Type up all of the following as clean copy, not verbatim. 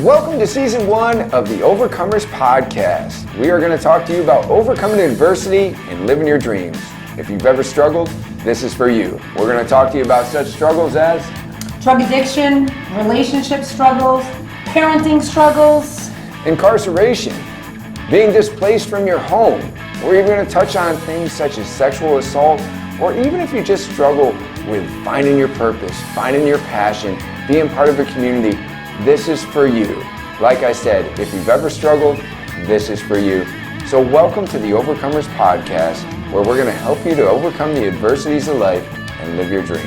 Welcome to Season 1 of the Overcomers Podcast. We are going to talk to you about overcoming adversity and living your dreams. If you've ever struggled, this is for you. We're going to talk to you about such struggles as drug addiction, relationship struggles, parenting struggles, incarceration, being displaced from your home. We're even going to touch on things such as sexual assault, or even if you just struggle with finding your purpose, finding your passion, being part of a community. This is for you. Like I said, if you've ever struggled, this is for you. So welcome to the Overcomers Podcast, where we're going to help you to overcome the adversities of life and live your dreams.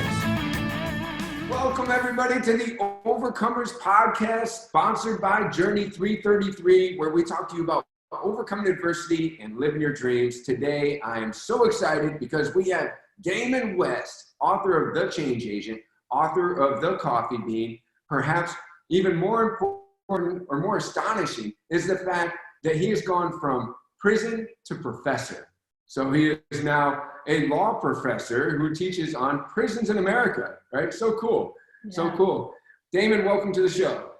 Welcome everybody to the Overcomers Podcast, sponsored by Journey 333, where we talk to you about overcoming adversity and living your dreams. Today, I am so excited because we have Damon West, author of The Change Agent, author of The Coffee Bean. Perhaps even more important or more astonishing is the fact that he has gone from prison to professor. So he is now a law professor who teaches on prisons in America, right? So cool. Yeah. So cool. Damon, welcome to the show.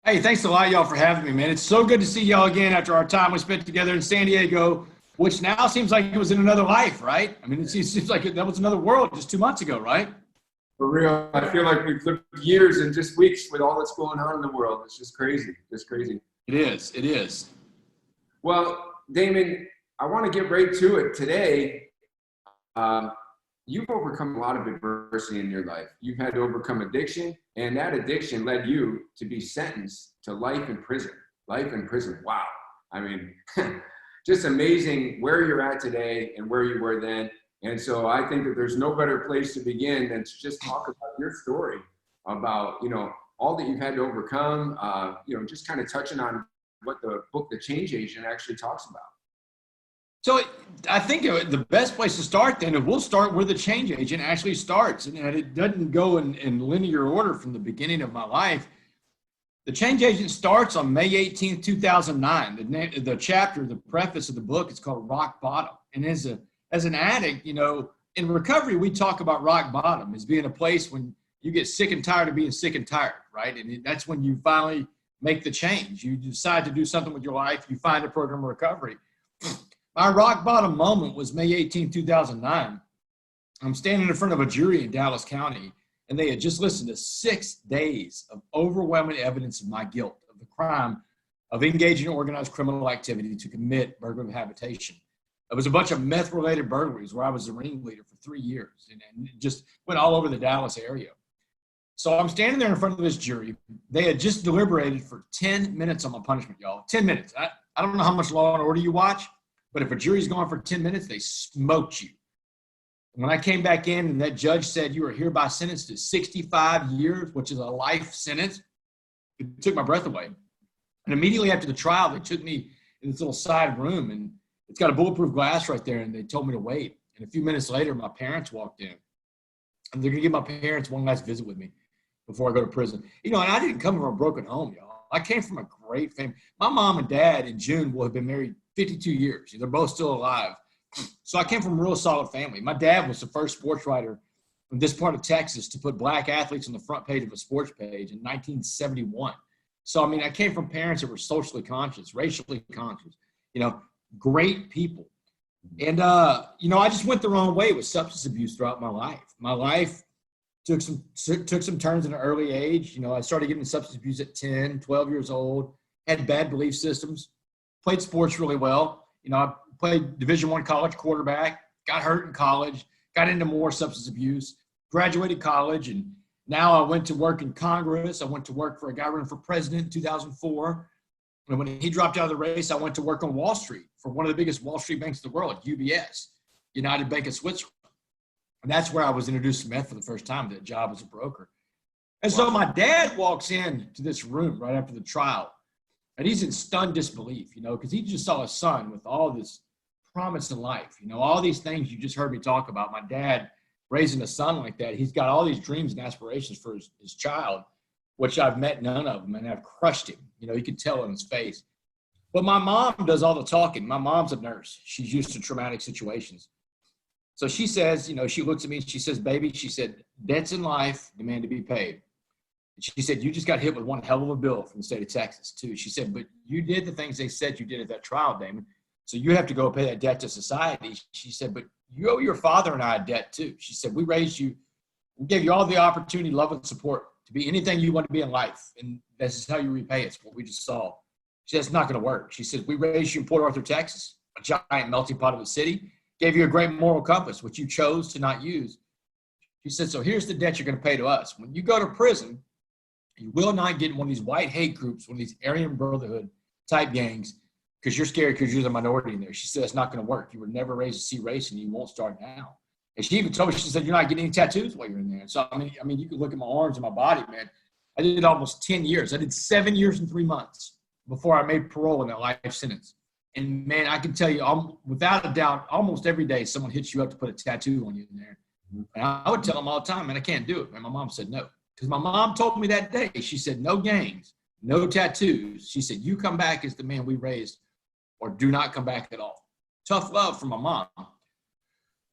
Hey, thanks a lot, y'all, for having me, man. It's so good to see y'all again after our time we spent together in San Diego, which now seems like it was in another life, right? I mean, it seems like that was another world just 2 months ago, right? For real, I feel like we've lived years in just weeks with all that's going on in the world. It's just crazy. It's crazy. It is. Well, Damon, I want to get right to it today. You've overcome a lot of adversity in your life. You've had to overcome addiction, and that addiction led you to be sentenced to life in prison. Life in prison. Wow. I mean, just amazing where you're at today and where you were then. And so I think that there's no better place to begin than to just talk about your story, about, all that you've had to overcome, just kind of touching on what the book, The Change Agent, actually talks about. So I think the best place to start then, and we'll start where The Change Agent actually starts, and it doesn't go in linear order from the beginning of my life. The Change Agent starts on May 18th, 2009. The chapter, the preface of the book, is called Rock Bottom. And as an addict, in recovery, we talk about rock bottom as being a place when you get sick and tired of being sick and tired, right? And that's when you finally make the change. You decide to do something with your life. You find a program of recovery. My rock bottom moment was May 18, 2009. I'm standing in front of a jury in Dallas County, and they had just listened to 6 days of overwhelming evidence of my guilt, of the crime of engaging in organized criminal activity to commit burglary of habitation. It was a bunch of meth-related burglaries where I was the ringleader for 3 years and it just went all over the Dallas area. So I'm standing there in front of this jury. They had just deliberated for 10 minutes on my punishment, y'all. 10 minutes. I don't know how much Law and Order you watch, but if a jury's gone for 10 minutes, they smoked you. When I came back in and that judge said you are hereby sentenced to 65 years, which is a life sentence, it took my breath away. And immediately after the trial, they took me in this little side room, and it's got a bulletproof glass right there, and they told me to wait. And a few minutes later, my parents walked in. And they're going to give my parents one last visit with me before I go to prison. And I didn't come from a broken home, y'all. I came from a great family. My mom and dad in June will have been married 52 years. They're both still alive. So I came from a real solid family. My dad was the first sports writer in this part of Texas to put black athletes on the front page of a sports page in 1971. So, I came from parents that were socially conscious, racially conscious, great people. And, I just went the wrong way with substance abuse throughout my life. My life took some turns at an early age. I started getting substance abuse at 10, 12 years old, had bad belief systems, played sports really well. I played Division I college quarterback, got hurt in college, got into more substance abuse, graduated college, and now I went to work in Congress. I went to work for a guy running for president in 2004. And when he dropped out of the race, I went to work on Wall Street for one of the biggest Wall Street banks in the world, UBS, United Bank of Switzerland. And that's where I was introduced to meth for the first time, that job as a broker. And so my dad walks into this room right after the trial, and he's in stunned disbelief, because he just saw his son with all this promise in life, all these things you just heard me talk about. My dad raising a son like that, he's got all these dreams and aspirations for his child, which I've met none of them, and I've crushed him. You could tell in his face. But my mom does all the talking. My mom's a nurse. She's used to traumatic situations. So she says, she looks at me and she says, baby, she said, debts in life demand to be paid. She said, you just got hit with one hell of a bill from the state of Texas, too. She said, but you did the things they said you did at that trial, Damon. So you have to go pay that debt to society. She said, but you owe your father and I a debt, too. She said, we raised you, we gave you all the opportunity, love, and support to be anything you want to be in life. And this is how you repay it. It's what we just saw. She said, it's not going to work. She said, we raised you in Port Arthur, Texas, a giant melting pot of a city, gave you a great moral compass, which you chose to not use. She said, so here's the debt you're going to pay to us. When you go to prison, you will not get in one of these white hate groups, one of these Aryan Brotherhood type gangs, because you're scared because you're the minority in there. She said, it's not going to work. You were never raised to see race, and you won't start now. And she even told me, she said, you're not getting any tattoos while you're in there. So, I mean, you can look at my arms and my body, man. I did almost 10 years. I did 7 years and 3 months before I made parole in that life sentence. And, man, I can tell you, without a doubt, almost every day someone hits you up to put a tattoo on you in there. And I would tell them all the time, man, I can't do it. And my mom said no. Because my mom told me that day, she said, no gangs, no tattoos. She said, you come back as the man we raised, or do not come back at all. Tough love from my mom.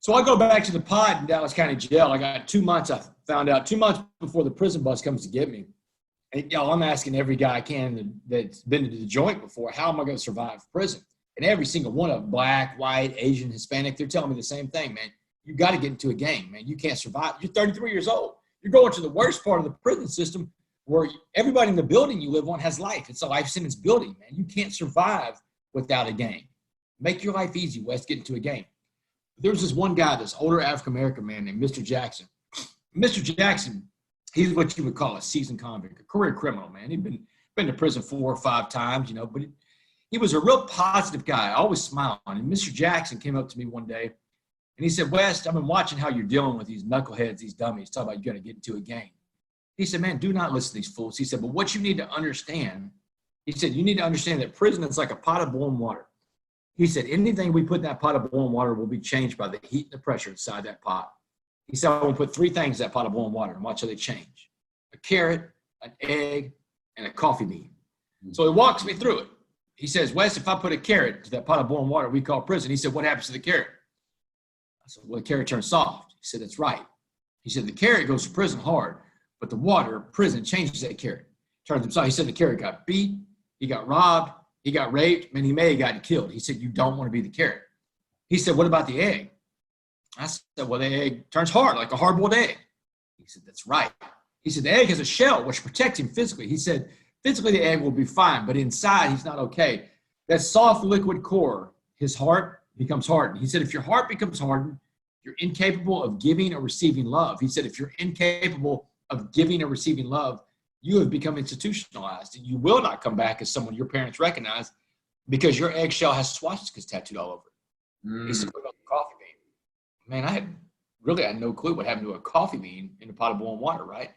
So I go back to the pod in Dallas County Jail. I got 2 months, I found out 2 months before the prison bus comes to get me. And y'all, I'm asking every guy I can that's been to the joint before, how am I going to survive prison? And every single one of them, black, white, Asian, Hispanic, they're telling me the same thing, man. You got to get into a gang, man. You can't survive. You're 33 years old. You're going to the worst part of the prison system where everybody in the building you live on has life. It's a life sentence building, man. You can't survive without a gang. Make your life easy, Wes. Get into a gang. There was this one guy, this older African-American man named Mr. Jackson. Mr. Jackson, he's what you would call a seasoned convict, a career criminal, man. He'd been to prison 4 or 5 times, but he was a real positive guy, always smiling. And Mr. Jackson came up to me one day, and he said, West, I've been watching how you're dealing with these knuckleheads, these dummies, talk about you got to get into a gang. He said, man, do not listen to these fools. He said, but what you need to understand, he said, you need to understand that prison is like a pot of boiling water. He said, anything we put in that pot of boiling water will be changed by the heat and the pressure inside that pot. He said, I'm going to put 3 things in that pot of boiling water and watch how they change. A carrot, an egg, and a coffee bean. So he walks me through it. He says, Wes, if I put a carrot to that pot of boiling water we call prison, he said, what happens to the carrot? I said, well, the carrot turns soft. He said, that's right. He said, the carrot goes to prison hard, but the water, prison, changes that carrot. Turns him soft. He said, the carrot got beat, he got robbed, he got raped, and he may have gotten killed. He said, you don't want to be the carrot. He said, what about the egg? I said, well, the egg turns hard, like a hard-boiled egg. He said, that's right. He said, the egg has a shell, which protects him physically. He said, physically, the egg will be fine, but inside, he's not okay. That soft liquid core, his heart becomes hardened. He said, if your heart becomes hardened, you're incapable of giving or receiving love. He said, if you're incapable of giving or receiving love, you have become institutionalized, and you will not come back as someone your parents recognize because your eggshell has swastikas tattooed all over it. He said, what about the coffee bean? Man, I had no clue what happened to a coffee bean in a pot of boiling water, right?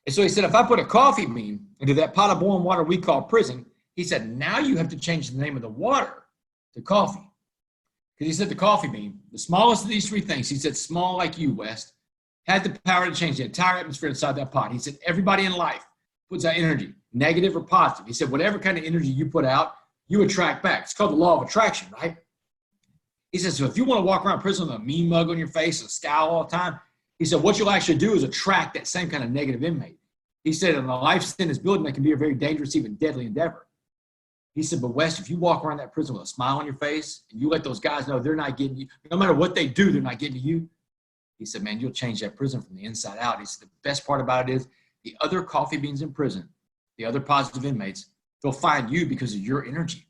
And so he said, if I put a coffee bean into that pot of boiling water we call prison, he said, now you have to change the name of the water to coffee. Because he said the coffee bean, the smallest of these 3 things, he said, small like you, West, had the power to change the entire atmosphere inside that pot. He said, everybody in life puts out energy, negative or positive. He said, whatever kind of energy you put out, you attract back. It's called the law of attraction, right? He said, so if you want to walk around prison with a mean mug on your face and a scowl all the time, he said, what you'll actually do is attract that same kind of negative inmate. He said, in a life sentence building, that can be a very dangerous, even deadly endeavor. He said, but West, if you walk around that prison with a smile on your face and you let those guys know they're not getting you, no matter what they do, they're not getting to you. He said, man, you'll change that prison from the inside out. He said, the best part about it is the other coffee beans in prison, the other positive inmates, they'll find you because of your energy.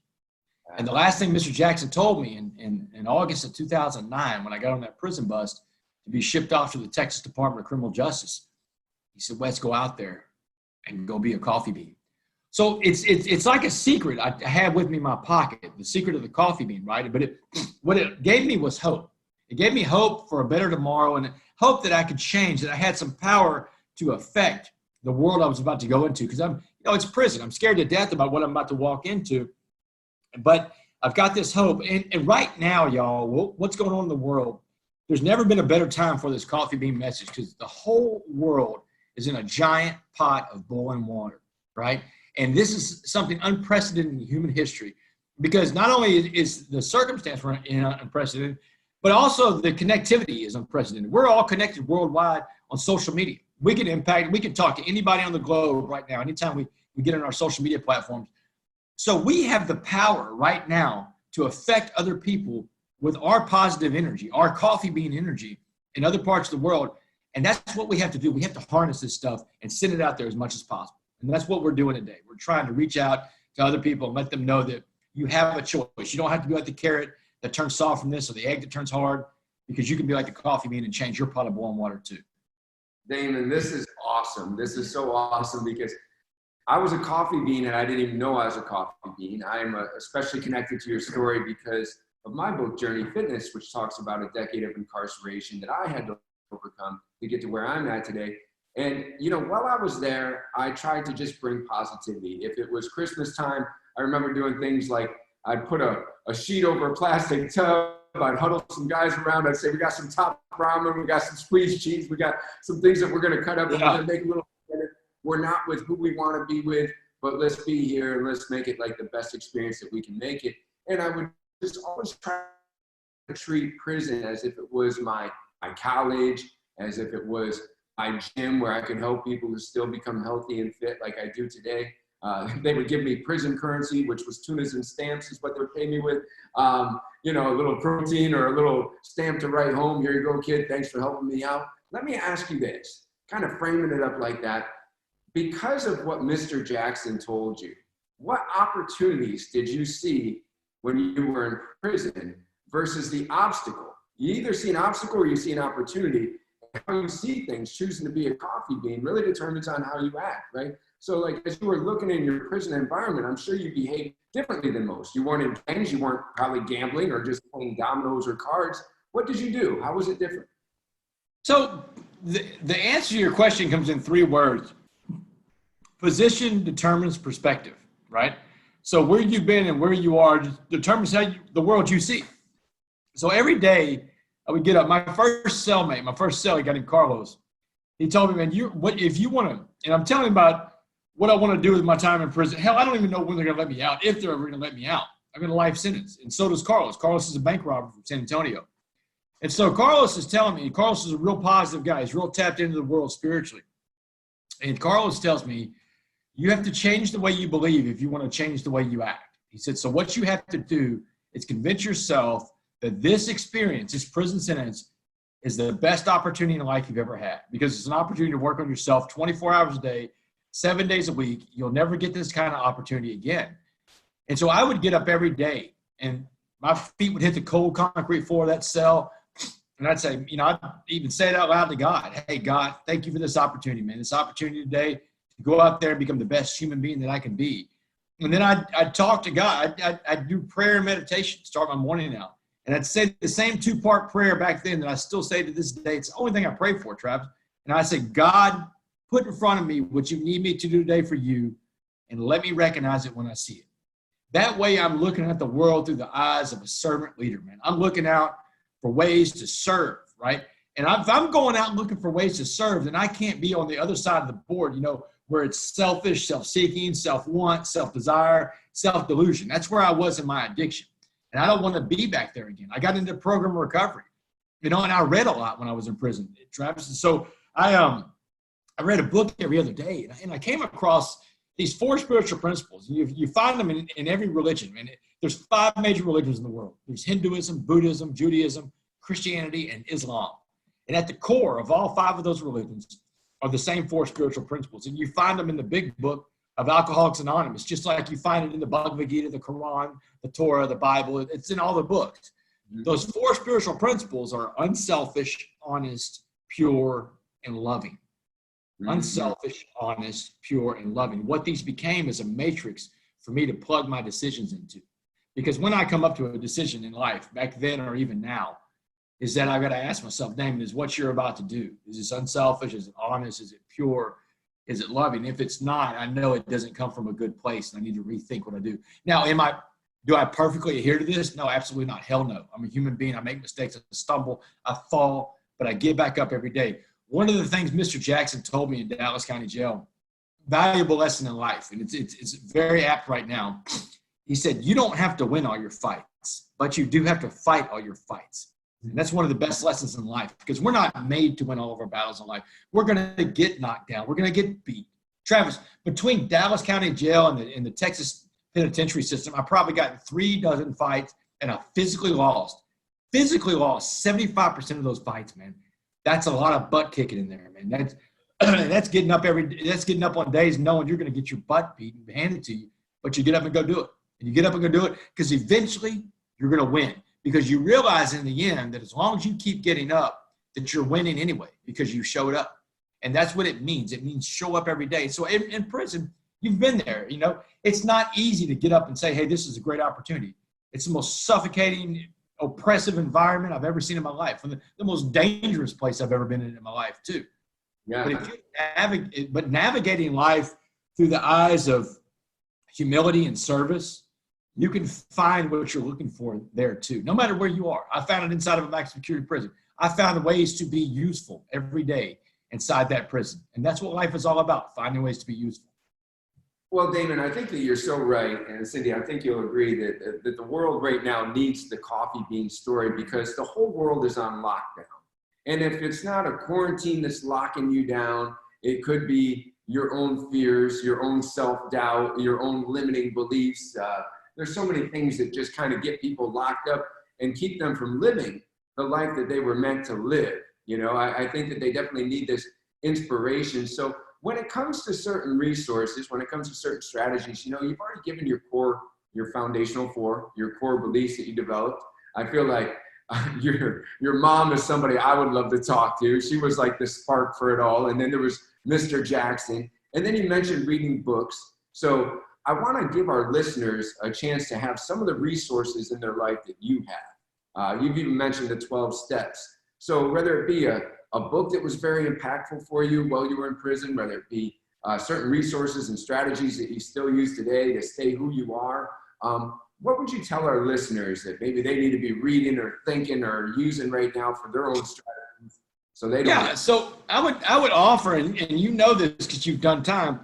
And the last thing Mr. Jackson told me in August of 2009, when I got on that prison bus to be shipped off to the Texas Department of Criminal Justice, he said, Wes, go out there and go be a coffee bean. So it's like a secret I have with me in my pocket, the secret of the coffee bean, right? But what it gave me was hope. It gave me hope for a better tomorrow and hope that I could change, that I had some power to affect the world I was about to go into. Because it's prison. I'm scared to death about what I'm about to walk into. But I've got this hope. And right now, y'all, what's going on in the world, there's never been a better time for this coffee bean message because the whole world is in a giant pot of boiling water, right? And this is something unprecedented in human history because not only is the circumstance unprecedented, but also the connectivity is unprecedented. We're all connected worldwide on social media. we can impact, we can talk to anybody on the globe right now, anytime we get on our social media platforms. So we have the power right now to affect other people with our positive energy, our coffee bean energy in other parts of the world. And that's what we have to do. We have to harness this stuff and send it out there as much as possible. And that's what we're doing today. We're trying to reach out to other people and let them know that you have a choice. You don't have to be like the carrot that turns soft from this or the egg that turns hard, because you can be like the coffee bean and change your pot of boiling water too. Damon, this is awesome. This is so awesome because I was a coffee bean and I didn't even know I was a coffee bean. I am especially connected to your story because of my book, Journey Fitness, which talks about a decade of incarceration that I had to overcome to get to where I'm at today. And, you know, while I was there, I tried to just bring positivity. If it was Christmas time, I remember doing things like I'd put a sheet over a plastic tub. I'd huddle some guys around. I'd say, we got some top ramen, we got some squeezed cheese, we got some things that we're going to cut up and we're going to make a little better. We're not with who we want to be with, but let's be here and let's make it like the best experience that we can make it. And I would just always try to treat prison as if it was my college, as if it was my gym where I could help people to still become healthy and fit like I do today. They would give me prison currency, which was tunas and stamps is what they would pay me with. You know, a little protein or a little stamp to write home. Here you go, kid. Thanks for helping me out. Let me ask you this, kind of framing it up like that. Because of what Mr. Jackson told you, what opportunities did you see when you were in prison versus the obstacle? You either see an obstacle or you see an opportunity. How you see things, choosing to be a coffee bean, really determines on how you act, right? So like as you were looking in your prison environment, I'm sure you behaved differently than most. You weren't in gangs, you weren't probably gambling or just playing dominoes or cards. What did you do? How was it different? So the answer to your question comes in 3 words. Position determines perspective, right? So where you've been and where you are determines the world you see. So every day I would get up. My first cellmate, my first cell, a guy named Carlos, he told me, man, if you want to, and I'm telling him about what I want to do with my time in prison. Hell, I don't even know when they're going to let me out, if they're ever going to let me out. I've got a life sentence, and so does Carlos. Carlos is a bank robber from San Antonio. And so Carlos is telling me, Carlos is a real positive guy. He's real tapped into the world spiritually. And Carlos tells me, you have to change the way you believe if you want to change the way you act. He said, so what you have to do is convince yourself that this experience, this prison sentence, is the best opportunity in life you've ever had, because it's an opportunity to work on yourself 24 hours a day, 7 days a week. You'll never get this kind of opportunity again. And so I would get up every day and my feet would hit the cold concrete floor of that cell. And I'd say, you know, I'd even say it out loud to God. Hey, God, thank you for this opportunity, man. This opportunity today to go out there and become the best human being that I can be. And then I'd talk to God. I'd do prayer and meditation, start my morning out. And I'd say the same 2-part prayer back then that I still say to this day. It's the only thing I pray for, Travis. And I say, God, put in front of me what you need me to do today for you, and let me recognize it when I see it. That way I'm looking at the world through the eyes of a servant leader, man. I'm looking out for ways to serve, right? And if I'm going out looking for ways to serve, then I can't be on the other side of the board, you know, where it's selfish, self-seeking, self-want, self-desire, self-delusion. That's where I was in my addiction. And I don't want to be back there again. I got into program recovery, you know, and I read a lot when I was in prison, Travis. And so I read a book every other day, and I came across these 4 spiritual principles. You find them in every religion. And there's 5 major religions in the world. There's Hinduism, Buddhism, Judaism, Christianity, and Islam. And at the core of all 5 of those religions are the same 4 spiritual principles. And you find them in the big book of Alcoholics Anonymous, just like you find it in the Bhagavad Gita, the Quran, the Torah, the Bible. It's in all the books. Mm-hmm. Those 4 spiritual principles are unselfish, honest, pure, and loving. Mm-hmm. Unselfish, honest, pure, and loving. What these became is a matrix for me to plug my decisions into. Because when I come up to a decision in life, back then or even now, is that I've got to ask myself, Damon, is what you're about to do, is this unselfish? Is it honest? Is it pure? Is it loving? If it's not, I know it doesn't come from a good place, and I need to rethink what I do. Now, do I perfectly adhere to this? No, absolutely not. Hell no. I'm a human being. I make mistakes. I stumble. I fall, but I get back up every day. One of the things Mr. Jackson told me in Dallas County Jail, valuable lesson in life, and it's very apt right now. He said, you don't have to win all your fights, but you do have to fight all your fights. And that's one of the best lessons in life, because we're not made to win all of our battles in life. We're going to get knocked down. We're going to get beat. Travis, between Dallas County Jail and the Texas penitentiary system, I probably got 36 fights, and I physically lost. Physically lost 75% of those fights, man. That's a lot of butt kicking in there, man. That's getting up on days knowing you're going to get your butt beat and handed to you, but you get up and go do it. And you get up and go do it because eventually you're going to win, because you realize in the end that as long as you keep getting up, that you're winning anyway because you showed up. And that's what it means. It means show up every day. So in prison, you've been there. You know, it's not easy to get up and say, hey, this is a great opportunity. It's the most suffocating, oppressive environment I've ever seen in my life, and the most dangerous place I've ever been in my life too. Yeah. But navigating life through the eyes of humility and service, you can find what you're looking for there too, no matter where you are. I found it inside of a maximum security prison. I found ways to be useful every day inside that prison. And that's what life is all about, finding ways to be useful. Well, Damon, I think that you're so right. And Cindy, I think you'll agree that the world right now needs the coffee bean story, because the whole world is on lockdown. And if it's not a quarantine that's locking you down, it could be your own fears, your own self-doubt, your own limiting beliefs. There's so many things that just kind of get people locked up and keep them from living the life that they were meant to live. You know, I think that they definitely need this inspiration. So when it comes to certain resources, when it comes to certain strategies, you know, you've already given your foundational your core beliefs that you developed. I feel like your mom is somebody I would love to talk to. She was like the spark for it all. And then there was Mr. Jackson. And then you mentioned reading books. So I want to give our listeners a chance to have some of the resources in their life that you have. You've even mentioned the 12 steps. So whether it be a book that was very impactful for you while you were in prison, whether it be certain resources and strategies that you still use today to stay who you are, what would you tell our listeners that maybe they need to be reading or thinking or using right now for their own strategies? So they don't. Yeah, so I would offer, and you know this because you've done time,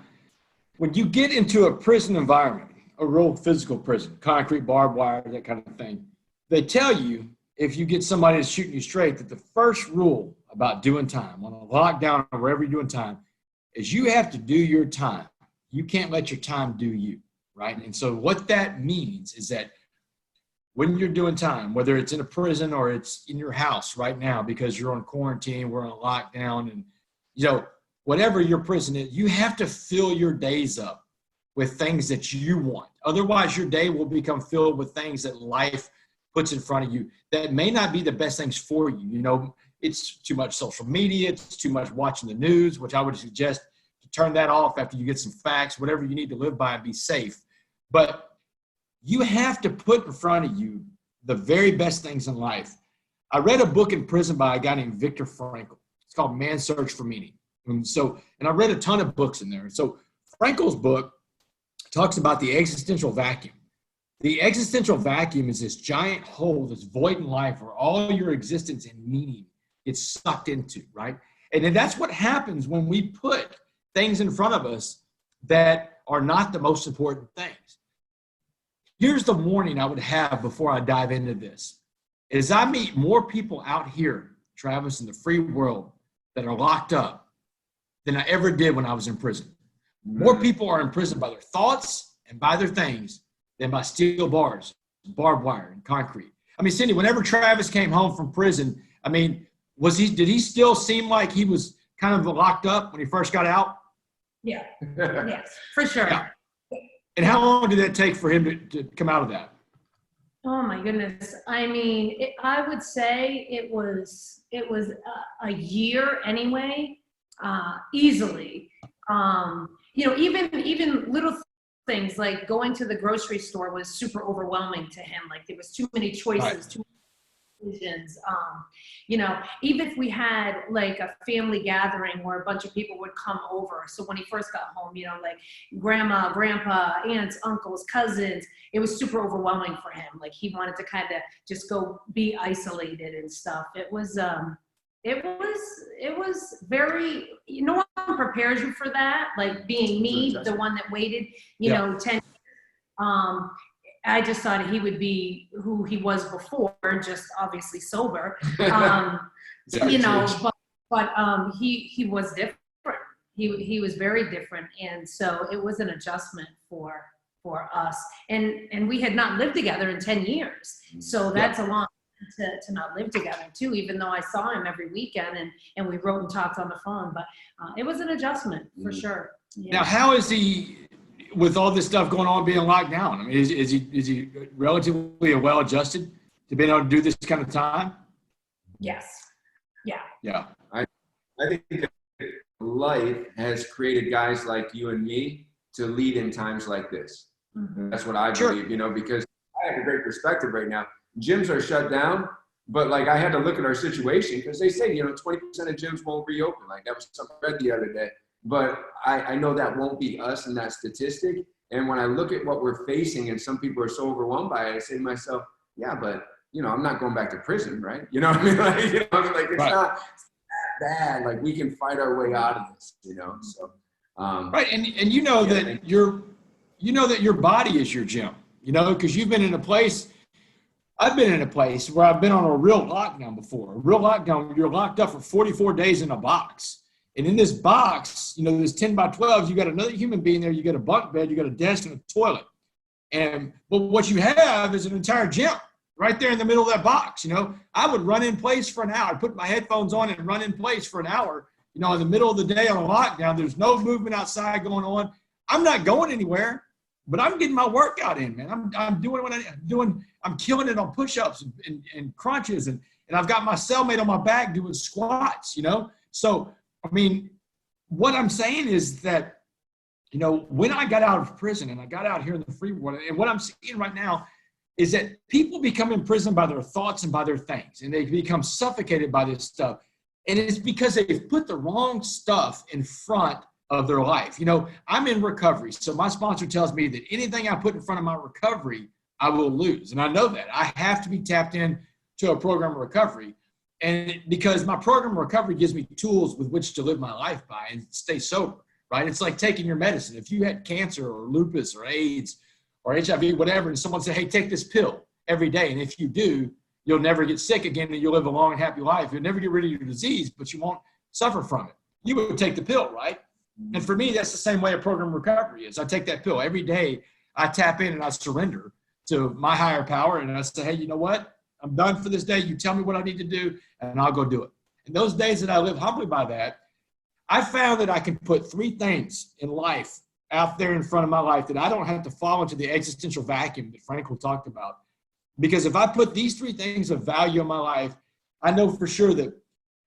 when you get into a prison environment, a real physical prison, concrete, barbed wire, that kind of thing, they tell you, if you get somebody that's shooting you straight, that the first rule about doing time on a lockdown or wherever you're doing time is you have to do your time. You can't let your time do you, right? And so what that means is that when you're doing time, whether it's in a prison or it's in your house right now because you're on quarantine, we're on lockdown, and you know, whatever your prison is, you have to fill your days up with things that you want. Otherwise, your day will become filled with things that life puts in front of you that may not be the best things for you. You know, it's too much social media, it's too much watching the news, which I would suggest to turn that off after you get some facts, whatever you need to live by and be safe. But you have to put in front of you the very best things in life. I read a book in prison by a guy named Viktor Frankl. It's called Man's Search for Meaning. And I read a ton of books in there. So Frankl's book talks about the existential vacuum. The existential vacuum is this giant hole that's void in life where all your existence and meaning gets sucked into, right? And then that's what happens when we put things in front of us that are not the most important things. Here's the warning I would have before I dive into this. As I meet more people out here, Travis, in the free world that are locked up than I ever did when I was in prison. More people are in prison by their thoughts and by their things than by steel bars, barbed wire, and concrete. I mean, Cindy, whenever Travis came home from prison, I mean, did he still seem like he was kind of locked up when he first got out? Yeah, yes, for sure. Yeah. And how long did that take for him to come out of that? Oh my goodness. I mean, I would say it was a year anyway, easily. You know, even little things like going to the grocery store was super overwhelming to him. Like there was too many choices, right. Too many decisions. You know, even if we had like a family gathering where a bunch of people would come over. So when he first got home, you know, like grandma, grandpa, aunts, uncles, cousins, it was super overwhelming for him. Like he wanted to kind of just go be isolated and stuff. It was very, no one prepares you for that. Like being me, the one that waited, you know, 10 years. I just thought he would be who he was before, just obviously sober. You know, but he was different. He was very different, and so it was an adjustment for us. And we had not lived together in 10 years, so that's a long time to not live together too. Even though I saw him every weekend and we wrote and talked on the phone, but it was an adjustment for sure. Yeah. Now, how is he with all this stuff going on, being locked down? I mean, is he relatively well adjusted to being able to do this kind of time? Yes. Yeah. Yeah. I think that life has created guys like you and me to lead in times like this. Mm-hmm. That's what I believe, you know, because I have a great perspective right now. Gyms are shut down, but like I had to look at our situation because they say, you know, 20% of gyms won't reopen. Like that was something I read the other day. But I know that won't be us in that statistic. And when I look at what we're facing and some people are so overwhelmed by it, I say to myself, yeah, but, you know, I'm not going back to prison, right? You know what I mean? Like, you know, like it's not that bad. Like we can fight our way out of this, you know? So, right. And you know that your body is your gym, you know, because you've been in a place, I've been in a place where I've been on a real lockdown before. A real lockdown, you're locked up for 44 days in a box. And in this box, you know, this 10 by 12, you got another human being there, you got a bunk bed, you got a desk and a toilet. But what you have is an entire gym right there in the middle of that box. You know, I would run in place for an hour, put my headphones on and run in place for an hour, you know, in the middle of the day on a lockdown. There's no movement outside going on. I'm not going anywhere, but I'm getting my workout in, man. I'm doing what I'm doing. I'm killing it on push-ups and crunches. And I've got my cellmate on my back doing squats, you know? So, I mean, what I'm saying is that, you know, when I got out of prison and I got out here in the free world, and what I'm seeing right now is that people become imprisoned by their thoughts and by their things, and they become suffocated by this stuff. And it's because they've put the wrong stuff in front of their life. You know, I'm in recovery. So my sponsor tells me that anything I put in front of my recovery, I will lose. And I know that. I have to be tapped in to a program of recovery. And because my program of recovery gives me tools with which to live my life by and stay sober, right? It's like taking your medicine. If you had cancer or lupus or AIDS or HIV, whatever, and someone said, hey, take this pill every day. And if you do, you'll never get sick again and you'll live a long and happy life. You'll never get rid of your disease, but you won't suffer from it. You would take the pill, right? And for me, that's the same way a program of recovery is. I take that pill every day. I tap in and I surrender to my higher power. And I say, hey, you know what? I'm done for this day. You tell me what I need to do and I'll go do it. And those days that I live humbly by that, I found that I can put three things in life out there in front of my life that I don't have to fall into the existential vacuum that Frankl talked about. Because if I put these three things of value in my life, I know for sure that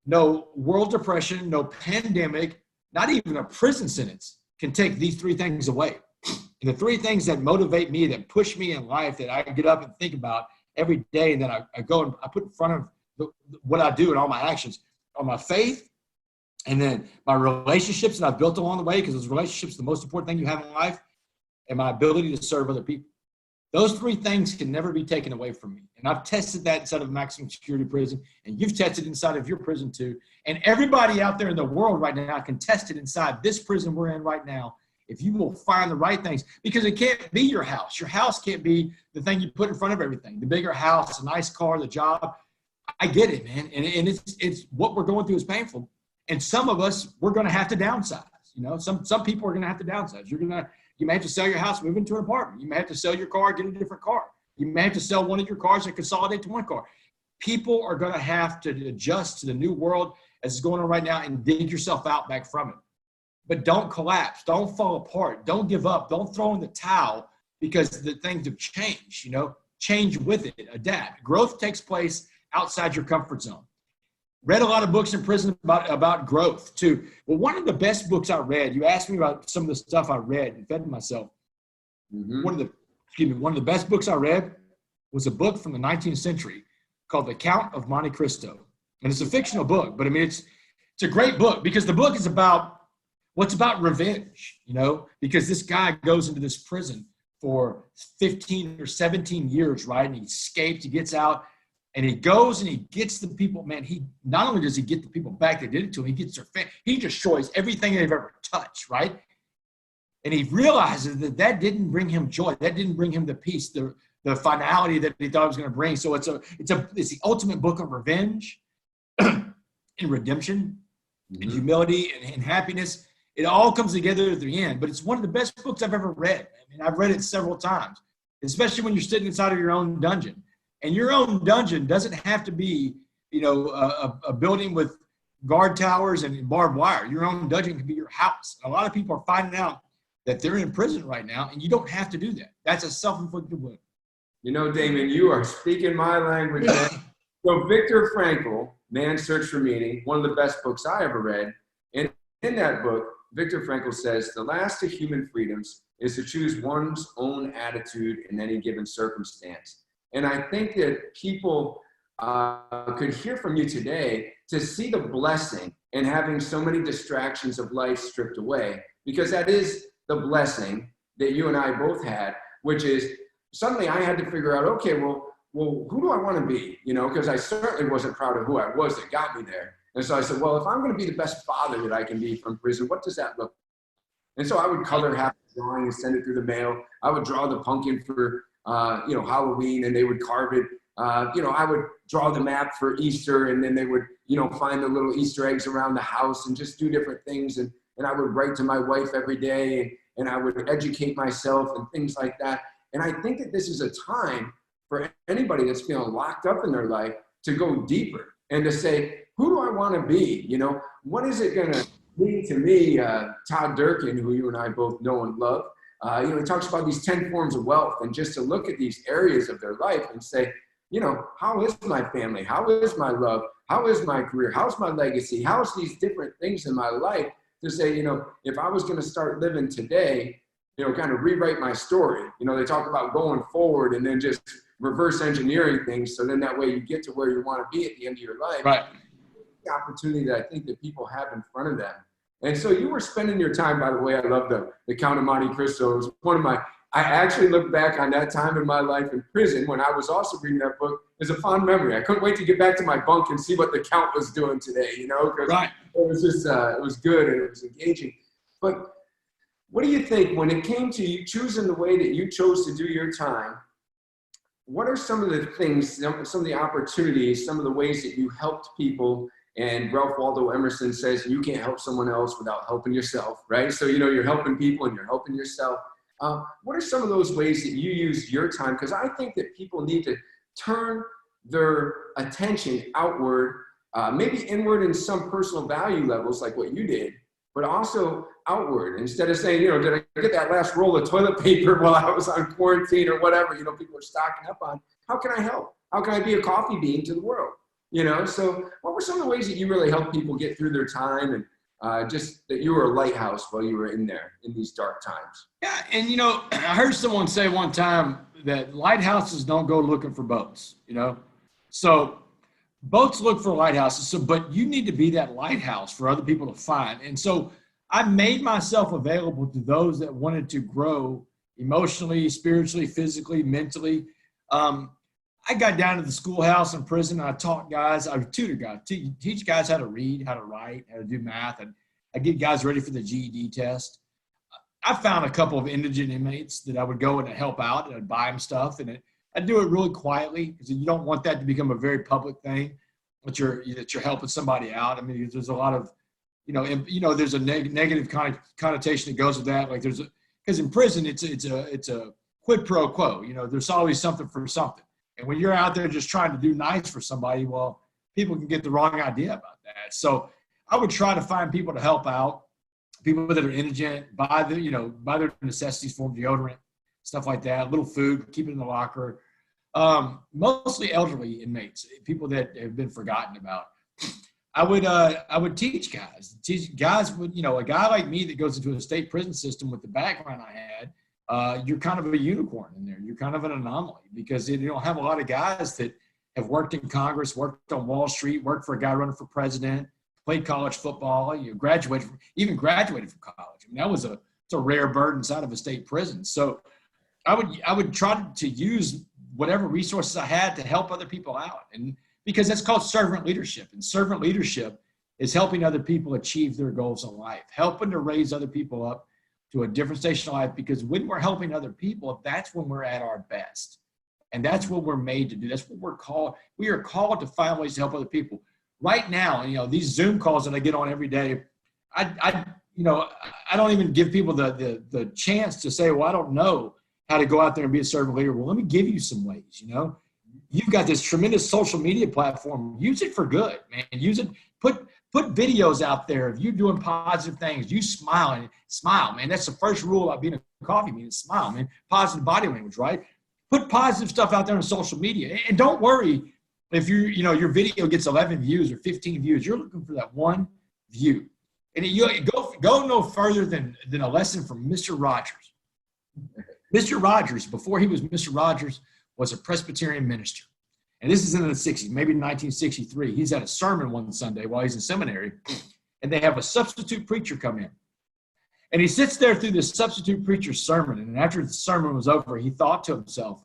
no world depression, no pandemic, not even a prison sentence can take these three things away. And the three things that motivate me, that push me in life, that I get up and think about every day, and then I go and I put in front of what I do and all my actions are my faith, and then my relationships that I've built along the way, because those relationships are the most important thing you have in life, and my ability to serve other people. Those three things can never be taken away from me. And I've tested that inside of maximum security prison, and you've tested inside of your prison too. And everybody out there in the world right now can test it inside this prison we're in right now, if you will find the right things, because it can't be your house. Your house can't be the thing you put in front of everything. The bigger house, the nice car, the job. I get it, man. And it's what we're going through is painful. And some of us, we're going to have to downsize. You know, some people are going to have to downsize. You may have to sell your house, move into an apartment. You may have to sell your car, get a different car. You may have to sell one of your cars and consolidate to one car. People are going to have to adjust to the new world as it's going on right now and dig yourself out back from it. But don't collapse. Don't fall apart. Don't give up. Don't throw in the towel because the things have changed. You know, change with it, adapt. Growth takes place outside your comfort zone. Read a lot of books in prison about growth too. Well, one of the best books I read, you asked me about some of the stuff I read and fed myself. Mm-hmm. One of the best books I read was a book from the 19th century called The Count of Monte Cristo. And it's a fictional book, but I mean, it's a great book because the book is about revenge, you know, because this guy goes into this prison for 15 or 17 years, right? And he escapes, he gets out, and he goes and he gets the people, man, he not only does he get the people back that did it to him, he gets their family, he destroys everything they've ever touched, right? And he realizes that that didn't bring him joy. That didn't bring him the peace, the finality that he thought it was going to bring. So it's the ultimate book of revenge and redemption and humility and happiness. It all comes together at the end, but it's one of the best books I've ever read. I mean, I've read it several times, especially when you're sitting inside of your own dungeon. And your own dungeon doesn't have to be, a building with guard towers and barbed wire. Your own dungeon can be your house. A lot of people are finding out that they're in prison right now, and you don't have to do that. That's a self-inflicted wound. Damon, you are speaking my language, man. So Viktor Frankl, Man's Search for Meaning, one of the best books I ever read. And in that book, Viktor Frankl says, the last of human freedoms is to choose one's own attitude in any given circumstance. And I think that people could hear from you today to see the blessing in having so many distractions of life stripped away, because that is the blessing that you and I both had, which is suddenly I had to figure out, okay, well, who do I want to be? Because I certainly wasn't proud of who I was that got me there. And so I said, well, if I'm going to be the best father that I can be from prison, what does that look like? And so I would color half the drawing and send it through the mail. I would draw the pumpkin for, Halloween, and they would carve it. I would draw the map for Easter, and then they would, find the little Easter eggs around the house and just do different things. And I would write to my wife every day, and I would educate myself and things like that. And I think that this is a time for anybody that's feeling locked up in their life to go deeper and to say, who do I want to be? What is it going to mean to me? Todd Durkin, who you and I both know and love, he talks about these 10 forms of wealth, and just to look at these areas of their life and say, how is my family? How is my love? How is my career? How's my legacy? How's these different things in my life to say, if I was going to start living today, kind of rewrite my story. They talk about going forward and then just reverse engineering things. So then that way you get to where you want to be at the end of your life. Right. The opportunity that I think that people have in front of them. And so you were spending your time, by the way, I love the Count of Monte Cristo. It was one of I actually look back on that time in my life in prison when I was also reading that book as a fond memory. I couldn't wait to get back to my bunk and see what the Count was doing today, because right. It was just, it was good and it was engaging. But what do you think when it came to you choosing the way that you chose to do your time? What are some of the things, some of the opportunities, some of the ways that you helped people? And Ralph Waldo Emerson says, you can't help someone else without helping yourself, right? So, you're helping people and you're helping yourself. What are some of those ways that you use your time? Because I think that people need to turn their attention outward, maybe inward in some personal value levels like what you did, but also outward. Instead of saying, did I get that last roll of toilet paper while I was on quarantine or whatever, people are stocking up on. How can I help? How can I be a coffee bean to the world? So what were some of the ways that you really helped people get through their time and just that you were a lighthouse while you were in there in these dark times? Yeah, and I heard someone say one time that lighthouses don't go looking for boats, So boats look for lighthouses, but you need to be that lighthouse for other people to find. And so I made myself available to those that wanted to grow emotionally, spiritually, physically, mentally. I got down to the schoolhouse in prison. I taught guys, I tutor guys, teach guys how to read, how to write, how to do math. And I get guys ready for the GED test. I found a couple of indigent inmates that I would go and help out, and I'd buy them stuff. And I'd do it really quietly because you don't want that to become a very public thing, that you're helping somebody out. I mean, there's a lot of, there's a negative connotation that goes with that. Like because in prison, it's a quid pro quo. There's always something for something. And when you're out there just trying to do nice for somebody, well, people can get the wrong idea about that. So I would try to find people to help out, people that are indigent, buy their necessities for them, deodorant, stuff like that, little food, keep it in the locker. Mostly elderly inmates, people that have been forgotten about. I would teach guys. A guy like me that goes into a state prison system with the background I had, you're kind of a unicorn in there. You're kind of an anomaly because you don't have a lot of guys that have worked in Congress, worked on Wall Street, worked for a guy running for president, played college football, graduated from college. I mean, it's a rare bird inside of a state prison. So I would try to use whatever resources I had to help other people out. And because that's called servant leadership. And servant leadership is helping other people achieve their goals in life, helping to raise other people up to a different station of life, because when we're helping other people, that's when we're at our best. And that's what we're made to do. That's what we're called. We are called to find ways to help other people. Right now, these Zoom calls that I get on every day, I don't even give people the chance to say, well, I don't know how to go out there and be a servant leader. Well, let me give you some ways. You've got this tremendous social media platform. Use it for good, man. Use it. Put videos out there of you doing positive things. You smile, man. That's the first rule about being a coffee meeting. Smile, man. Positive body language, right? Put positive stuff out there on social media, and don't worry if your video gets 11 views or 15 views. You're looking for that one view, and you go no further than a lesson from Mr. Rogers. Mr. Rogers, before he was Mr. Rogers, was a Presbyterian minister. And this is in the 60s, maybe 1963. He's at a sermon one Sunday while he's in seminary, and they have a substitute preacher come in. And he sits there through this substitute preacher's sermon, and after the sermon was over, he thought to himself,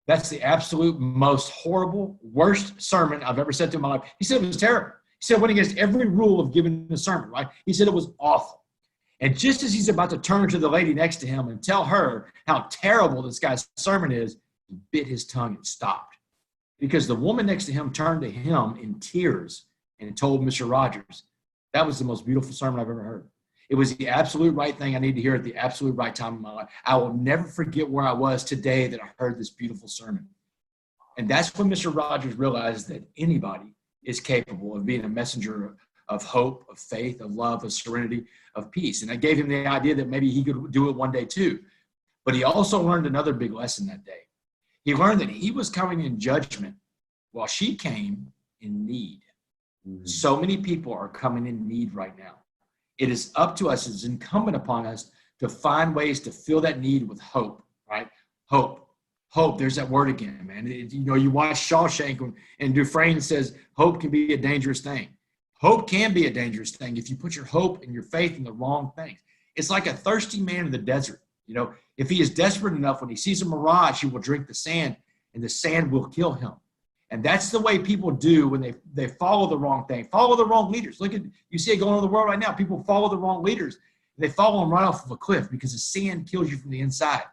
that's the absolute most horrible, worst sermon I've ever said to in my life. He said it was terrible. He said it went against every rule of giving a sermon, right? He said it was awful. And just as he's about to turn to the lady next to him and tell her how terrible this guy's sermon is, he bit his tongue and stopped. Because the woman next to him turned to him in tears and told Mr. Rogers, that was the most beautiful sermon I've ever heard. It was the absolute right thing I need to hear at the absolute right time in my life. I will never forget where I was today that I heard this beautiful sermon. And that's when Mr. Rogers realized that anybody is capable of being a messenger of hope, of faith, of love, of serenity, of peace. And I gave him the idea that maybe he could do it one day too. But he also learned another big lesson that day. He learned that he was coming in judgment while she came in need. Mm-hmm. So many people are coming in need right now. It is up to us, it's incumbent upon us to find ways to fill that need with hope, right? Hope. There's that word again, man. You watch Shawshank and Dufresne says hope can be a dangerous thing. Hope can be a dangerous thing if you put your hope and your faith in the wrong things. It's like a thirsty man in the desert. If he is desperate enough, when he sees a mirage, he will drink the sand, and the sand will kill him. And that's the way people do when they follow the wrong thing, follow the wrong leaders. You see it going on in the world right now. People follow the wrong leaders. They follow them right off of a cliff because the sand kills you from the inside.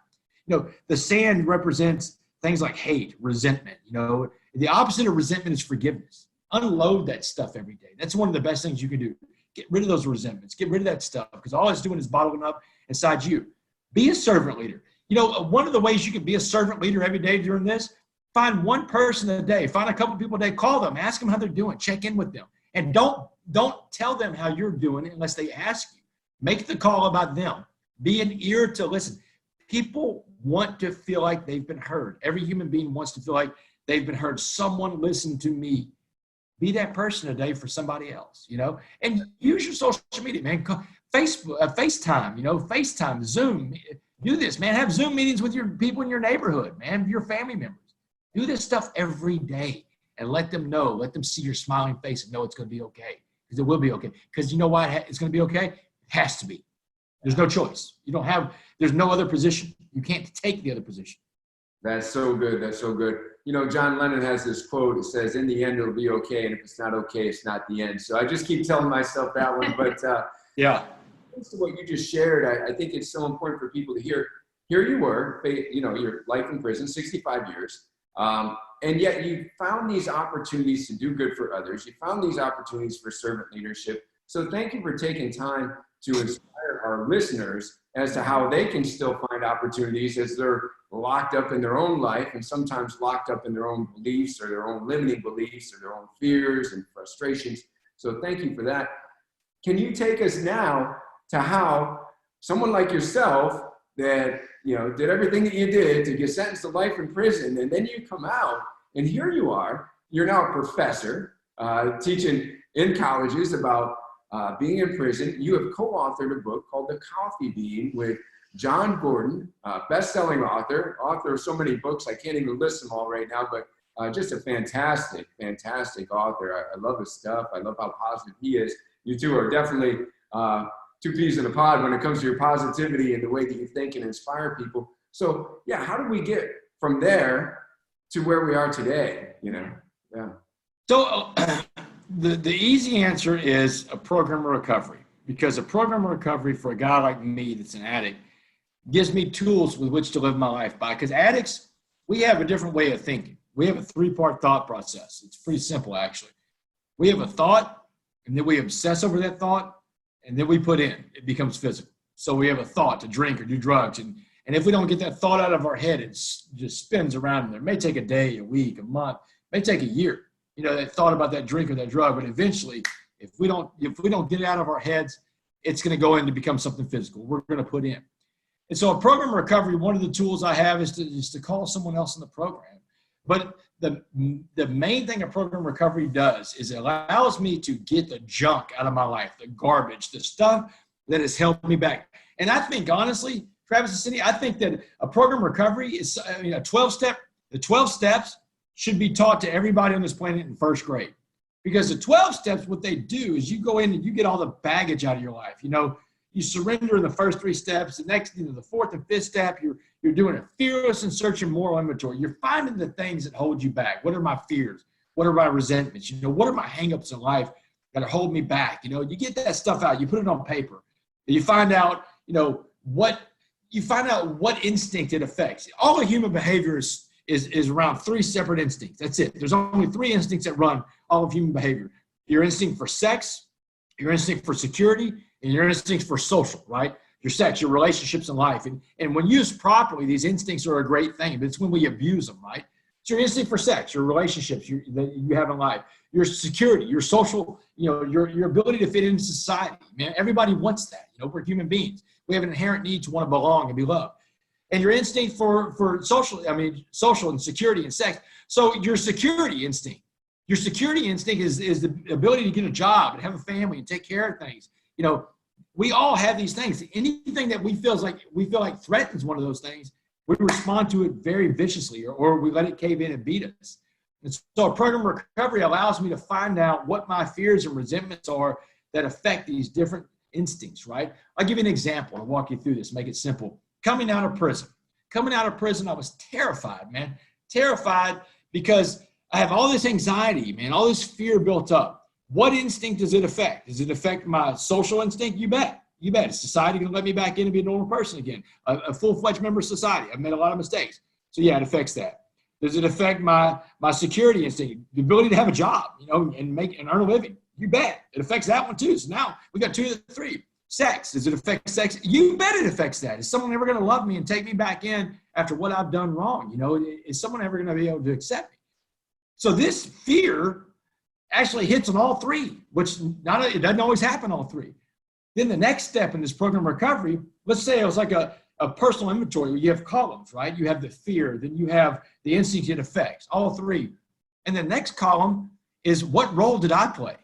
The sand represents things like hate, resentment. The opposite of resentment is forgiveness. Unload that stuff every day. That's one of the best things you can do. Get rid of those resentments. Get rid of that stuff, because all it's doing is bottling up inside you. Be a servant leader. One of the ways you can be a servant leader every day during this, find one person a day, find a couple people a day, call them, ask them how they're doing, check in with them. And don't tell them how you're doing unless they ask you. Make the call about them. Be an ear to listen. People want to feel like they've been heard. Every human being wants to feel like they've been heard. Someone listened to me. Be that person today for somebody else, and use your social media, man. Facebook, FaceTime, FaceTime, Zoom. Do this, man. Have Zoom meetings with your people in your neighborhood, man, your family members. Do this stuff every day and let them know. Let them see your smiling face and know it's going to be okay, because it will be okay. Because you know why it's going to be okay? It has to be. There's no choice. There's no other position. You can't take the other position. That's so good. That's so good. John Lennon has this quote. It says, in the end, it'll be okay. And if it's not okay, it's not the end. So I just keep telling myself that one. But yeah. Thanks to what you just shared, I think it's so important for people to hear. Here you were, your life in prison, 65 years. And yet you found these opportunities to do good for others. You found these opportunities for servant leadership. So thank you for taking time to inspire our listeners as to how they can still find opportunities as they're locked up in their own life, and sometimes locked up in their own beliefs or their own limiting beliefs or their own fears and frustrations. So thank you for that. Can you take us now to how someone like yourself that did everything that you did to get sentenced to life in prison, and then you come out, and here you are, you're now a professor teaching in colleges about being in prison. You have co-authored a book called The Coffee Bean with John Gordon, best-selling author of so many books, I can't even list them all right now, but just a fantastic author. I love his stuff. I love how positive he is. You two are definitely two peas in a pod when it comes to your positivity and the way that you think and inspire people. So yeah, how do we get from there to where we are today? Yeah. So the easy answer is a program of recovery, because a program of recovery for a guy like me that's an addict gives me tools with which to live my life by. Because addicts, we have a different way of thinking. We have a three-part thought process. It's pretty simple, actually. We have a thought, and then we obsess over that thought, and then we put in. It becomes physical. So we have a thought to drink or do drugs, and if we don't get that thought out of our head, it just spins around in there. It may take a day, a week, a month, it may take a year. You know, that thought about that drink or that drug, but eventually, if we don't get it out of our heads, it's going to go in to become something physical. We're going to put in. And so a program of recovery, one of the tools I have is to call someone else in the program. But the main thing a program of recovery does is it allows me to get the junk out of my life, the garbage, the stuff that has held me back. And I think, honestly, Travis and Cindy, I think that a program of recovery is, a 12-step, the 12 steps should be taught to everybody on this planet in first grade. Because the 12 steps, what they do is you go in and you get all the baggage out of your life. You know, you surrender in the first 3 steps. The next, the 4th and 5th step, you're doing a fearless and searching moral inventory. You're finding the things that hold you back. What are my fears? What are my resentments? You know, what are my hangups in life that are holding me back? You know, you get that stuff out. You put it on paper. And you find out, what instinct it affects. All of human behavior is around 3 separate instincts. That's it. There's only 3 instincts that run all of human behavior. Your instinct for sex, your instinct for security, and your instincts for social, right? Your sex, your relationships in life. And when used properly, these instincts are a great thing, but it's when we abuse them, right? So your instinct for sex, your relationships that you have in life, your security, your social, your ability to fit into society. Man, everybody wants that. We're human beings. We have an inherent need to want to belong and be loved. And your instinct for social and security and sex. So your security instinct is the ability to get a job and have a family and take care of things. We all have these things. Anything that we feel like threatens one of those things, we respond to it very viciously, or we let it cave in and beat us. And so a program of recovery allows me to find out what my fears and resentments are that affect these different instincts, right? I'll give you an example to walk you through this, make it simple. Coming out of prison, I was terrified, man. Terrified because I have all this anxiety, man, all this fear built up. What instinct does it affect? Does it affect my social instinct? You bet. Is society going to let me back in and be a normal person again? A full-fledged member of society. I've made a lot of mistakes. So yeah, it affects that. Does it affect my security instinct? The ability to have a job, and earn a living? You bet. It affects that one too. So now we got 2 of the 3. Sex. Does it affect sex? You bet it affects that. Is someone ever going to love me and take me back in after what I've done wrong? Is someone ever going to be able to accept me? So this fear actually hits on all 3, which it doesn't always happen all 3. Then the next step in this program of recovery, let's say it was like a personal inventory where you have columns, right? You have the fear, then you have the instinct it affects, all 3. And the next column is what role did I play?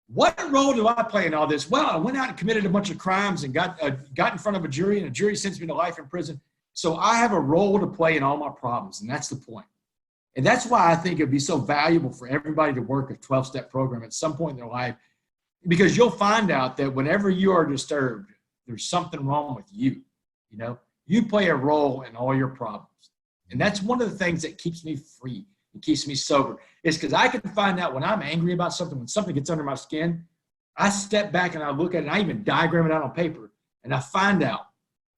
What role do I play in all this? Well, I went out and committed a bunch of crimes and got in front of a jury, and a jury sentenced me to life in prison. So I have a role to play in all my problems, and that's the point. And that's why I think it'd be so valuable for everybody to work a 12-step program at some point in their life, because you'll find out that whenever you are disturbed, there's something wrong with you. You play a role in all your problems. And that's one of the things that keeps me free and keeps me sober, is because I can find out when I'm angry about something, when something gets under my skin, I step back and I look at it, and I even diagram it out on paper, and I find out,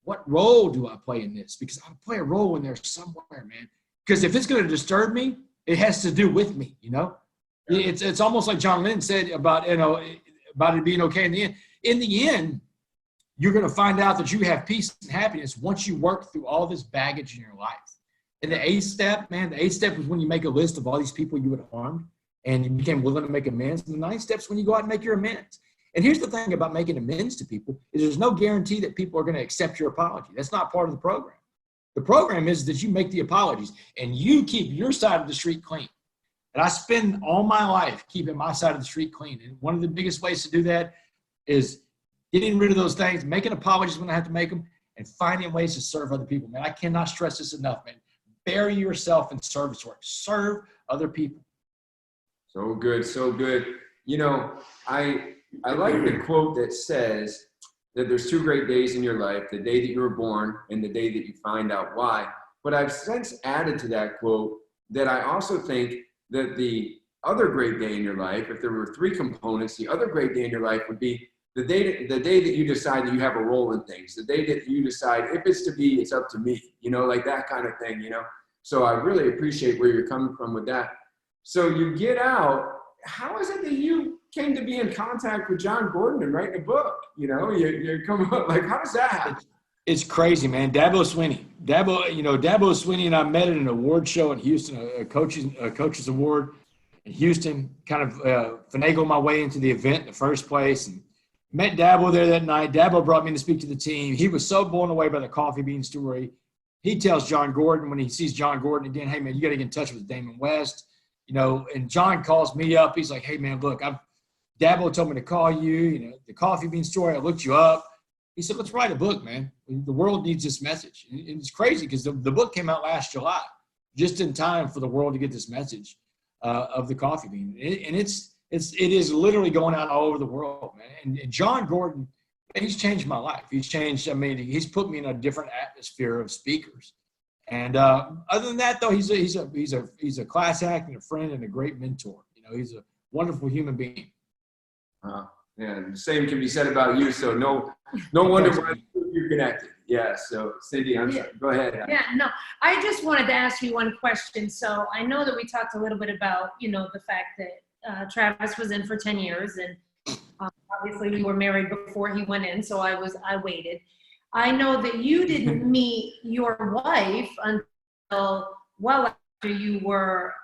what role do I play in this? Because I play a role in there somewhere, man. Because if it's going to disturb me, it has to do with me, It's almost like John Lennon said about it being okay in the end. In the end, you're going to find out that you have peace and happiness once you work through all this baggage in your life. And the 8th step, man, the 8th step is when you make a list of all these people you had harmed and you became willing to make amends. And the 9th step is when you go out and make your amends. And here's the thing about making amends to people is there's no guarantee that people are going to accept your apology. That's not part of the program. The program is that you make the apologies and you keep your side of the street clean. And I spend all my life keeping my side of the street clean. And one of the biggest ways to do that is getting rid of those things, making apologies when I have to make them, and finding ways to serve other people. Man, I cannot stress this enough, man. Bury yourself in service work. Serve other people. So good, so good. I like the quote that says that there's 2 great days in your life, the day that you were born and the day that you find out why. But I've since added to that quote that I also think that the other great day in your life, if there were 3 components, the other great day in your life would be the day that you decide that you have a role in things, the day that you decide if it's to be, it's up to me, you know, like that kind of thing, you know? So I really appreciate where you're coming from with that. So you get out, how is it that you came to be in contact with John Gordon and writing a book? You know, you come up, like, how does that happen? It's crazy, man. Dabo Swinney and I met at an award show in Houston, a coaches award in Houston, kind of finagled my way into the event in the first place, and met Dabo there that night. Dabo brought me to speak to the team. He was so blown away by the coffee bean story. He tells John Gordon, when he sees John Gordon again, hey, man, you got to get in touch with Damon West. You know, and John calls me up. He's like, hey, man, look, Dabo told me to call you, you know, the coffee bean story. I looked you up. He said, let's write a book, man. The world needs this message. And it's crazy because the book came out last July, just in time for the world to get this message of the coffee bean. And it is literally going out all over the world, man. And John Gordon, he's changed my life. He's he's put me in a different atmosphere of speakers. And other than that, though, he's a class act and a friend and a great mentor. You know, he's a wonderful human being. Yeah, the same can be said about you. So no wonder why you're connected. Yeah. So Cindy, sorry. Go ahead. Yeah, no, I just wanted to ask you one question. So I know that we talked a little bit about, you know, the fact that Travis was in for 10 years, and obviously we were married before he went in. So I waited. I know that you didn't meet your wife until well after you were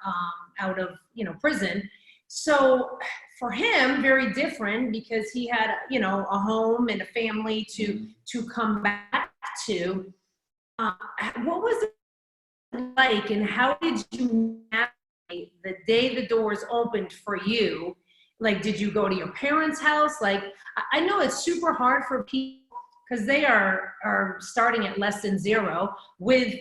out of, you know, prison. So for him, very different because he had, you know, a home and a family to come back to. What was it like, and how did you navigate the day the doors opened for you? Like, did you go to your parents' house? Like, I know it's super hard for people because they are starting at less than zero with,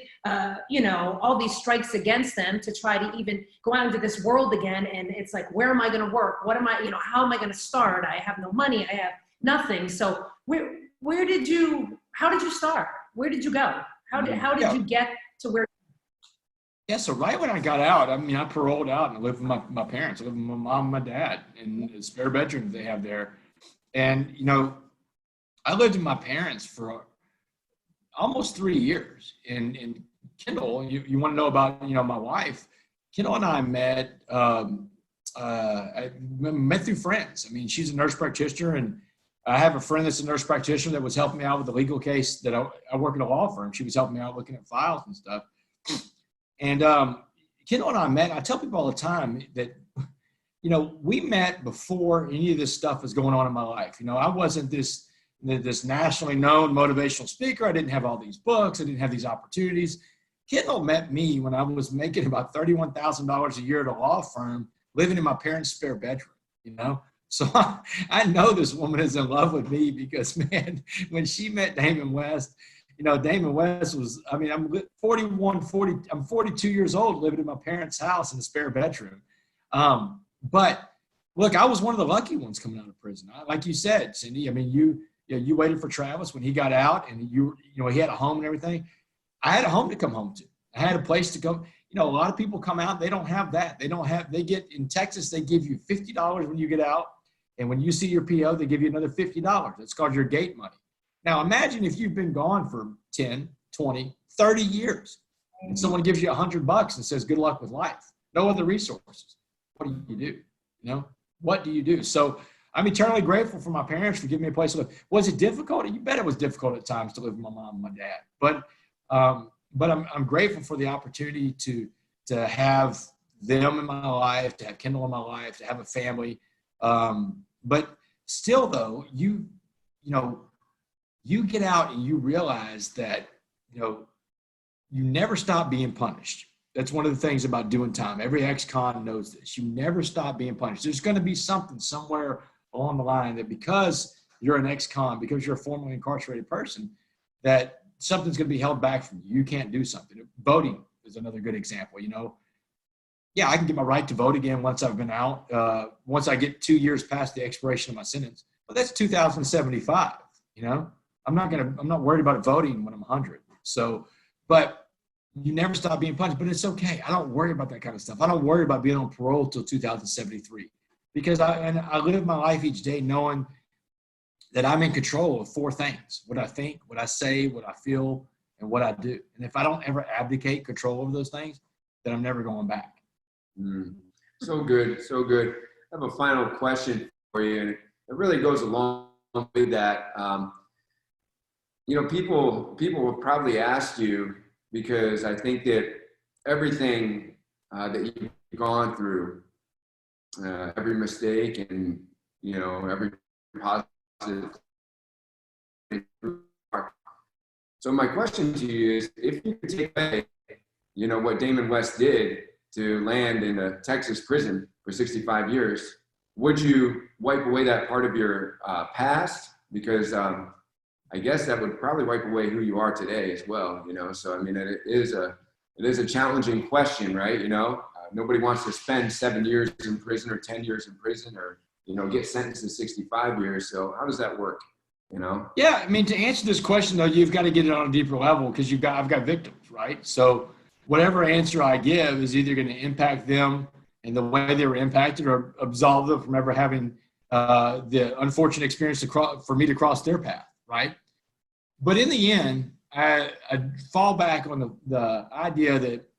you know, all these strikes against them to try to even go out into this world again. And it's like, where am I going to work? What am I, you know, how am I going to start? I have no money. I have nothing. So how did you start? Where did you go? How did you get to where? Yeah, so right when I got out, I mean, I paroled out and I lived with my parents. I lived with my mom and my dad in the spare bedroom they have there. And, you know, I lived with my parents for almost 3 years. And Kendall, you want to know about, you know, my wife, Kendall and I met through friends. I mean, she's a nurse practitioner, and I have a friend that's a nurse practitioner that was helping me out with a legal case that I work at a law firm. She was helping me out looking at files and stuff. And Kendall and I met. I tell people all the time that, you know, we met before any of this stuff was going on in my life. You know, I wasn't this nationally known motivational speaker. I didn't have all these books. I didn't have these opportunities. Kendall met me when I was making about $31,000 a year at a law firm, living in my parents' spare bedroom, you know? So I know this woman is in love with me because, man, when she met Damon West, you know, Damon West was, I mean, I'm 42 years old living in my parents' house in a spare bedroom. But look, I was one of the lucky ones coming out of prison. Like you said, Cindy, I mean, you waited for Travis when he got out, and you know, he had a home and everything. I had a home to come home to. I had a place to go. You know, a lot of people come out, they don't have that. They get in Texas, they give you $50 when you get out. And when you see your PO, they give you another $50. That's called your gate money. Now imagine if you've been gone for 10, 20, 30 years and someone gives you $100 and says, good luck with life. No other resources. What do you do? You know, what do you do? So I'm eternally grateful for my parents for giving me a place to live. Was it difficult? You bet it was difficult at times to live with my mom and my dad. But I'm grateful for the opportunity to have them in my life, to have Kendall in my life, to have a family. But still, though, you get out and you realize that, you know, you never stop being punished. That's one of the things about doing time. Every ex-con knows this. You never stop being punished. There's going to be something somewhere along the line that because you're an ex-con, because you're a formerly incarcerated person, that something's going to be held back from you. You can't do something. Voting is another good example. You know, yeah, I can get my right to vote again once I've been out, once I get 2 years past the expiration of my sentence. But that's 2075, you know? I'm not worried about voting when I'm 100. So, but you never stop being punished, but it's okay. I don't worry about that kind of stuff. I don't worry about being on parole till 2073 because I live my life each day knowing that I'm in control of four things: what I think, what I say, what I feel, and what I do. And if I don't ever abdicate control over those things, then I'm never going back. So good, so good. I have a final question for you, and it really goes along with that. People will probably ask you, because I think that everything that you've gone through, every mistake and, every positive. So my question to you is, if you could take away, what Damon West did to land in a Texas prison for 65 years, would you wipe away that part of your past? Because I guess that would probably wipe away who you are today as well, So, I mean, it is a challenging question, right? Nobody wants to spend 7 years in prison or 10 years in prison or, get sentenced to 65 years. So how does that work? Yeah, I mean, to answer this question, though, you've got to get it on a deeper level, because I've got victims, right? So whatever answer I give is either going to impact them and the way they were impacted, or absolve them from ever having the unfortunate experience for me to cross their path, right? But in the end, I fall back on the idea that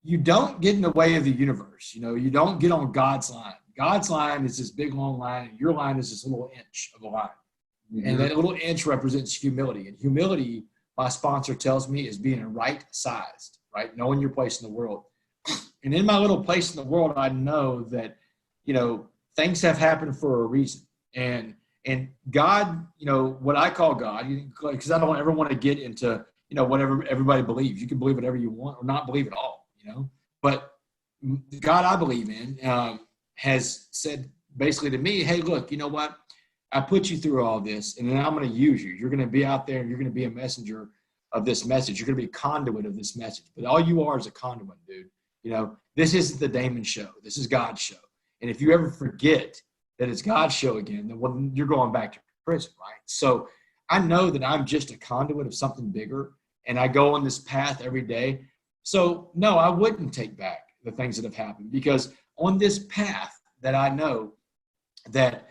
you don't get in the way of the universe. You don't get on God's line. God's line is this big, long line, and your line is this little inch of a line. Mm-hmm. And that little inch represents humility. And humility, my sponsor tells me, is being right-sized, right? Knowing your place in the world. And in my little place in the world, I know that, things have happened for a reason. And God, what I call God, because I don't ever want to get into, whatever everybody believes. You can believe whatever you want or not believe at all, But the God I believe in has said basically to me, hey, look, you know what? I put you through all this, and then I'm going to use you. You're going to be out there, and you're going to be a messenger of this message. You're going to be a conduit of this message. But all you are is a conduit, dude. This isn't the Damon show. This is God's show. And if you ever forget that it's God's show again, then you're going back to prison, right? So I know that I'm just a conduit of something bigger, and I go on this path every day. So no, I wouldn't take back the things that have happened, because on this path that I know that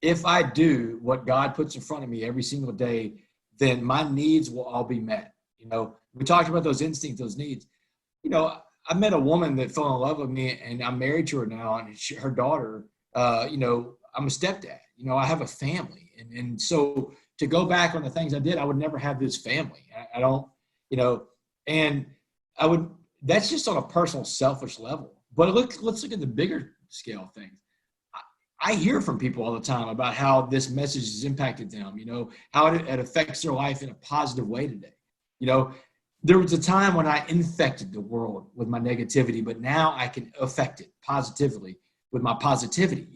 if I do what God puts in front of me every single day, then my needs will all be met. We talked about those instincts, those needs. I met a woman that fell in love with me, and I'm married to her now, and her daughter, I'm a stepdad. I have a family. And so to go back on the things I did, I would never have this family. I don't, and I would, that's just on a personal, selfish level. But let's look at the bigger scale things. I hear from people all the time about how this message has impacted them, how it affects their life in a positive way today. There was a time when I infected the world with my negativity, but now I can affect it positively with my positivity,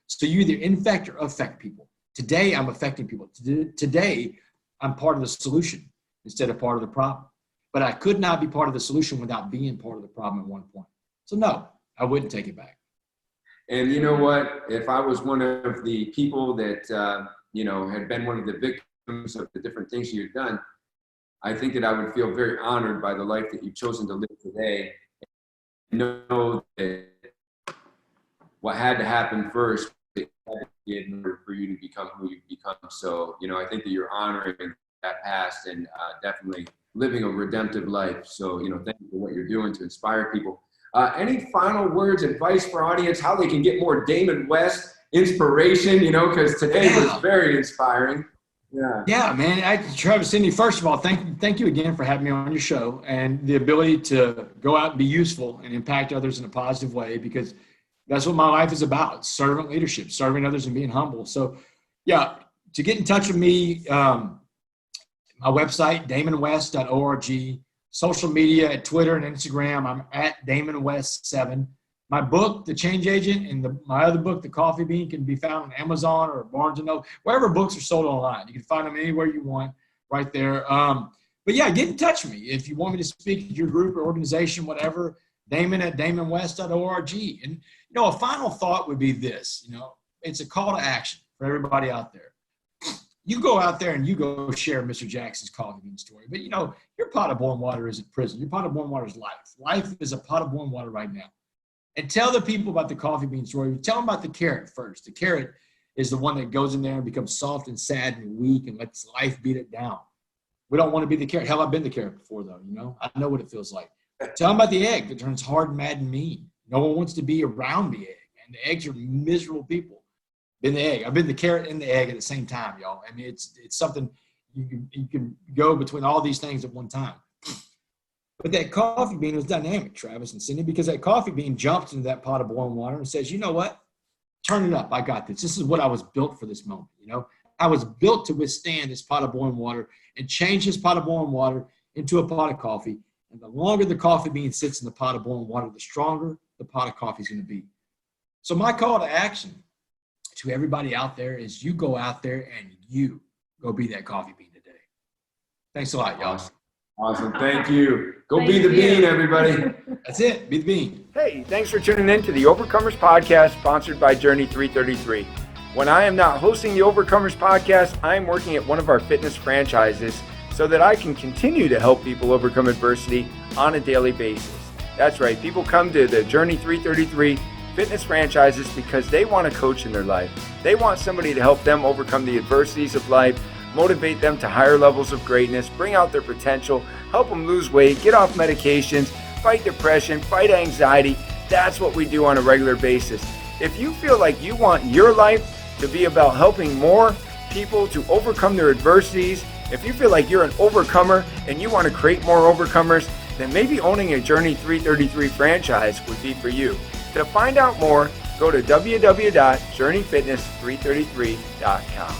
So you either infect or affect people. Today, I'm affecting people. Today, I'm part of the solution instead of part of the problem. But I could not be part of the solution without being part of the problem at one point. So no, I wouldn't take it back. And you know what? If I was one of the people that, had been one of the victims of the different things you've done, I think that I would feel very honored by the life that you've chosen to live today. And know that what had to happen first in order for you to become who you've become. So, I think that you're honoring that past and definitely living a redemptive life. So, thank you for what you're doing to inspire people. Any final words, advice for audience, how they can get more Damon West inspiration, because today was very inspiring. Yeah, man. Travis, Cindy, first of all, thank you again for having me on your show, and the ability to go out and be useful and impact others in a positive way, because that's what my life is about: servant leadership, serving others and being humble. So yeah, to get in touch with me, my website, damonwest.org, social media at Twitter and Instagram, I'm at DamonWest7. My book, The Change Agent, and my other book, The Coffee Bean, can be found on Amazon or Barnes & Noble, wherever books are sold online. You can find them anywhere you want, right there. But yeah, get in touch with me if you want me to speak at your group or organization, whatever. Damon at damonwest.org. And a final thought would be this. It's a call to action for everybody out there. You go out there and you go share Mr. Jackson's coffee bean story. But your pot of boiling water isn't prison. Your pot of boiling water is life. Life is a pot of boiling water right now. And tell the people about the coffee bean story. Tell them about the carrot first. The carrot is the one that goes in there and becomes soft and sad and weak and lets life beat it down. We don't want to be the carrot. Hell, I've been the carrot before, though. I know what it feels like. Tell them about the egg that turns hard, mad, and mean. No one wants to be around the egg, and the eggs are miserable people. Been the egg. I've been the carrot and the egg at the same time, y'all. I mean, it's something you can go between all these things at one time. But that coffee bean was dynamic, Travis and Cindy, because that coffee bean jumps into that pot of boiling water and says, you know what? Turn it up. I got this. This is what I was built for this moment. I was built to withstand this pot of boiling water and change this pot of boiling water into a pot of coffee. And the longer the coffee bean sits in the pot of boiling water, the stronger the pot of coffee is going to be. So my call to action to everybody out there is you go out there and you go be that coffee bean today. Thanks a lot, y'all. Awesome. Thank you. Go Thank be the you. bean, everybody. That's it. Be the bean. Hey, thanks for tuning in to the Overcomers Podcast, sponsored by Journey 333. When I am not hosting the Overcomers Podcast, I am working at one of our fitness franchises so that I can continue to help people overcome adversity on a daily basis. That's right. People come to the Journey 333 fitness franchises because they want a coach in their life. They want somebody to help them overcome the adversities of life, motivate them to higher levels of greatness, bring out their potential, help them lose weight, get off medications, fight depression, fight anxiety. That's what we do on a regular basis. If you feel like you want your life to be about helping more people to overcome their adversities, if you feel like you're an overcomer and you want to create more overcomers, then maybe owning a Journey 333 franchise would be for you. To find out more, go to www.journeyfitness333.com.